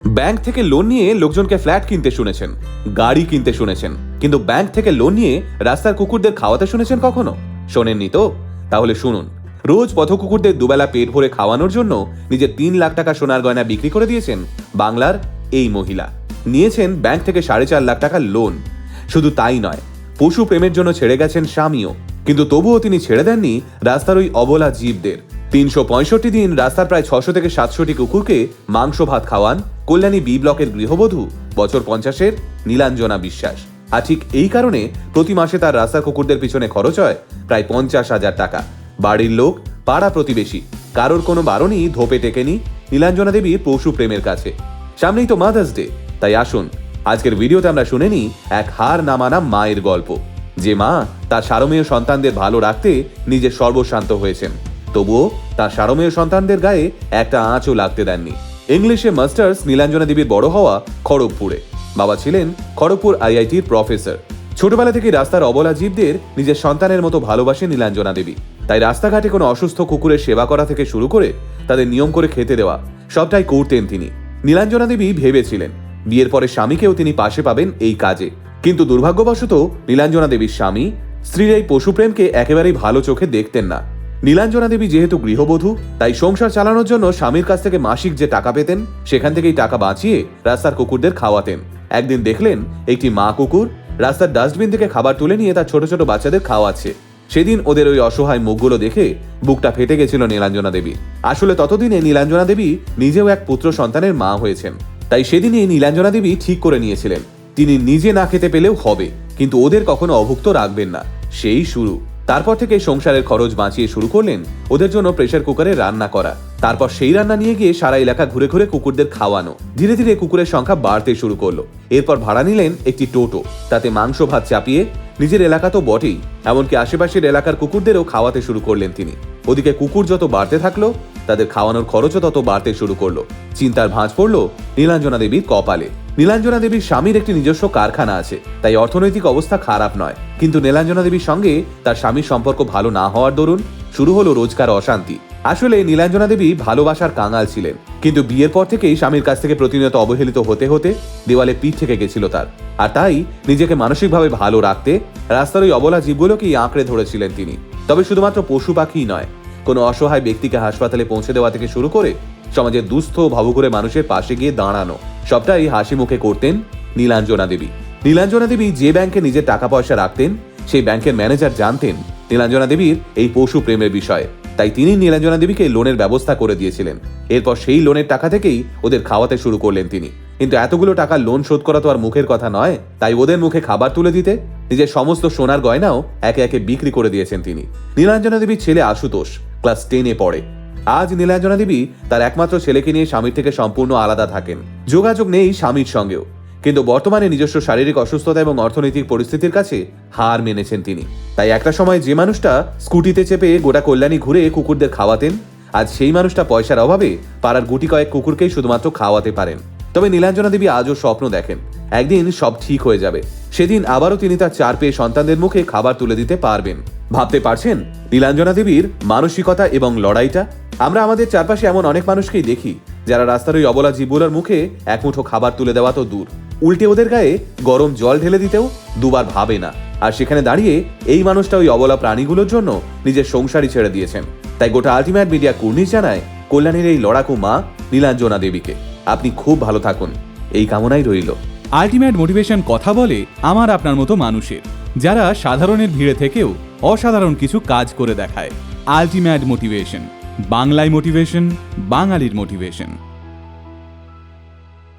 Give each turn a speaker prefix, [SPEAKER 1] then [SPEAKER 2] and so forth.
[SPEAKER 1] Bank থেকে loan নিয়ে লোকজনকে ফ্ল্যাট কিনতে শুনেছেন, গাড়ি কিনতে শুনেছেন, কিন্তু ব্যাংক থেকে লোন নিয়ে রাস্তার কুকুরদের খাওয়াতে শুনেছেন কখনো? শোনেননি তো? তাহলে শুনুন। রোজ পথ কুকুরদের দুবেলা পেট ভরে খাওয়ানোর জন্য নিজের 3 লাখ টাকা সোনার গয়না বিক্রি করে দিয়েছেন বাংলার এই মহিলা। নিয়েছেন ব্যাংক থেকে 4.5 লাখ টাকা লোন। শুধু তাই নয়, পশু প্রেমের জন্য ছেড়ে গেছেন স্বামীও, কিন্তু তবুও তিনি ছেড়ে দেননি রাস্তার ওই অবলা জীবদের। 365 দিন রাস্তার প্রায় 600 থেকে 700টি কুকুরকে মাংস ভাত খাওয়ান কল্যাণী বি ব্লকের গৃহবধূ বছর 50-এর নীলাঞ্জনা বিশ্বাস। আর ঠিক এই কারণে প্রতি মাসে তার রাস্তার কুকুরদের পিছনে খরচ হয় প্রায় 50,000 টাকা। বাড়ির লোক, পাড়া প্রতিবেশী, কারোর কোনো বারণই ধোপে টেকেনি নীলাঞ্জনা দেবী পশু প্রেমের কাছে। সামনেই তো মাদার্স ডে, তাই আসুন আজকের ভিডিওতে আমরা শুনে নিই এক হার না মানা মায়ের গল্প, যে মা তার সারমেয় সন্তানদের ভালো রাখতে নিজের সর্বশান্ত হয়েছেন, তবুও তার সারমেয় সন্তানদের গায়ে একটা আঁচও লাগতে দেননি। ইংলিশে মাস্টার্স নীলাঞ্জনা দেবীর বড় হওয়া খড়গপুরে। বাবা ছিলেন খড়গপুর আইআইটির প্রফেসর। ছোটবেলা থেকে রাস্তার অবলা জীবদের নিজের সন্তানের মতো ভালোবাসে নীলাঞ্জনা দেবী। তাই রাস্তাঘাটে কোনো অসুস্থ কুকুরের সেবা করা থেকে শুরু করে তাদের নিয়ম করে খেতে দেওয়া সবটাই করতেন তিনি। নীলাঞ্জনা দেবী ভেবেছিলেন বিয়ের পরে স্বামীকেও তিনি পাশে পাবেন এই কাজে, কিন্তু দুর্ভাগ্যবশত নীলাঞ্জনা দেবীর স্বামী স্ত্রীর এই পশুপ্রেমকে একেবারেই ভালো চোখে দেখতেন না। নীলাঞ্জনা দেবী যেহেতু গৃহবধূ, তাই সংসার চালানোর জন্য স্বামীর কাছ থেকে মাসিক যে টাকা পেতেন সেখান থেকেই টাকা বাঁচিয়ে রাস্তার কুকুরদের খাওয়াতেন। একদিন দেখলেন একটি মা কুকুর রাস্তার ডাস্টবিন থেকে খাবার তুলে নিয়ে তার ছোট ছোট বাচ্চাদের খাওয়াচ্ছে। সেদিন ওদের ওই অসহায় মুখগুলো দেখে বুকটা ফেটে গেছিল নীলাঞ্জনা দেবীর। আসলে ততদিনে নীলাঞ্জনা দেবী নিজেও এক পুত্র সন্তানের মা হয়েছেন। তাই সেদিনই নীলাঞ্জনা দেবী ঠিক করে নিয়েছিলেন তিনি নিজে না খেতে পেলেও হবে, কিন্তু ওদের কখনো অভুক্ত রাখবেন না। সেই শুরু। তারপর থেকে সংসারের খরচ বাঁচিয়ে শুরু করলেন ওদের জন্য প্রেসার কুকারে রান্না করা। তারপর সেই রান্না নিয়ে গিয়ে সারা এলাকা ঘুরে ঘুরে কুকুরদের খাওয়ানো। ধীরে ধীরে কুকুরের সংখ্যা বাড়তে শুরু করলো। এরপর ভাড়া নিলেন একটি টোটো, তাতে মাংস ভাত চাপিয়ে নিজের এলাকা তো বটেই, এমনকি আশেপাশের এলাকার কুকুরদেরও খাওয়াতে শুরু করলেন তিনি। ওদিকে কুকুর যত বাড়তে থাকলো, তাদের খাওয়ানোর খরচও তত বাড়তে শুরু করলো। চিন্তার ভাঁজ পড়লো নীলাঞ্জনা দেবীর কপালে। নীলাঞ্জনা দেবীর স্বামীর একটি নিজস্ব কারখানা আছে, তাই অর্থনৈতিক অবস্থা খারাপ নয়, কিন্তু নীলাঞ্জনা দেবীর সঙ্গে তার স্বামীর সম্পর্ক ভালো না হওয়ার দরুন শুরু হলো রোজকার অশান্তি। আসলে নীলাঞ্জনা দেবী ভালোবাসার কাঙাল ছিলেন, কিন্তু বিয়ের পর থেকেই স্বামীর কাছ থেকে প্রতিনিয়ত অবহেলিত হতে হতে দেওয়ালে পিঠ থেকে গেছিল তার। আর তাই নিজেকে মানসিকভাবে ভালো রাখতে রাস্তার ওই অবলা জীবগুলোকেই আঁকড়ে ধরেছিলেন তিনি। তবে শুধুমাত্র পশু পাখিই নয়, কোনো অসহায় ব্যক্তিকে হাসপাতালে পৌঁছে দেওয়া থেকে শুরু করে সমাজের দুস্থ ভাবুঘুরে মানুষের পাশে গিয়ে দাঁড়ানো, সবটাই হাসি মুখে করতেন নীলাঞ্জনা দেবী। নীলাঞ্জনা দেবী যে ব্যাংকে নিজের টাকা পয়সা রাখতেন, সেই ব্যাংকের ম্যানেজার জানতেন নীলাঞ্জনা দেবীর এই পশু প্রেমের বিষয়ে। তাই তিনি নীলাঞ্জনা দেবীকে লোনের ব্যবস্থা করে দিয়েছিলেন। এরপর সেই লোনের টাকা থেকেই ওদের খাওয়াতে শুরু করলেন তিনি। কিন্তু এতগুলো টাকা লোন শোধ করা তো আর মুখের কথা নয়, তাই ওদের মুখে খাবার তুলে দিতে নিজের সমস্ত সোনার গয়নাও একে একে বিক্রি করে দিয়েছেন তিনি। নীলাঞ্জনা দেবীর ছেলে আশুতোষ ক্লাস 10-এ পড়ে। আজ নীলাঞ্জনা দেবী তার একমাত্র ছেলেকে নিয়ে স্বামীর থেকে সম্পূর্ণ আলাদা থাকেন। যোগাযোগ নেই স্বামীর সঙ্গেও, কিন্তু বর্তমানে নিজস্ব শারীরিক অসুস্থতা এবং অর্থনৈতিক পরিস্থিতির কাছে হার মেনেছেন তিনি। তাই একটা সময় যে মানুষটা স্কুটিতে চেপে গোটা কল্যাণী ঘুরে কুকুরদের খাওয়াতেন, আজ সেই মানুষটা পয়সার অভাবে পাড়ার গুটি কয়েক কুকুরকেই শুধুমাত্র খাওয়াতে পারেন। তবে নীলাঞ্জনা দেবী আজও স্বপ্ন দেখেন একদিন সব ঠিক হয়ে যাবে, সেদিন আবারও তিনি তার 4 পেয়ে সন্তানদের মুখে খাবার তুলে দিতে পারবেন। ভাবতে পারছেন নীলাঞ্জনা দেবীর মানসিকতা এবং লড়াইটা? আমরা আমাদের চারপাশে এমন অনেক মানুষকেই দেখি যারা রাস্তার ওই অবলা জীবগুলোর মুখে এক মুঠো খাবার তুলে দেওয়া তো দূর, উল্টে ওদের গায়ে গরম জল ঢেলে দিতেও দুবার ভাবে না। আর সেখানে দাঁড়িয়ে এই মানুষটা ওই অবলা প্রাণীগুলোর জন্য নিজের সংসারই ছেড়ে দিয়েছেন। তাই গোটা আলটিমেট মিডিয়া কুর্নিশ জানায় কল্যাণীর এই লড়াকু মা নীলাঞ্জনা দেবীকে। আপনি খুব ভালো থাকুন, এই কামনাই রইল।
[SPEAKER 2] আলটিমেট মোটিভেশন কথা বলে আমার আপনার মতো মানুষের, যারা সাধারণের ভিড়ে থেকেও অসাধারণ কিছু কাজ করে দেখায়। আলটিমেট মোটিভেশন, বাংলায় মোটিভেশন, বাঙালির মোটিভেশন।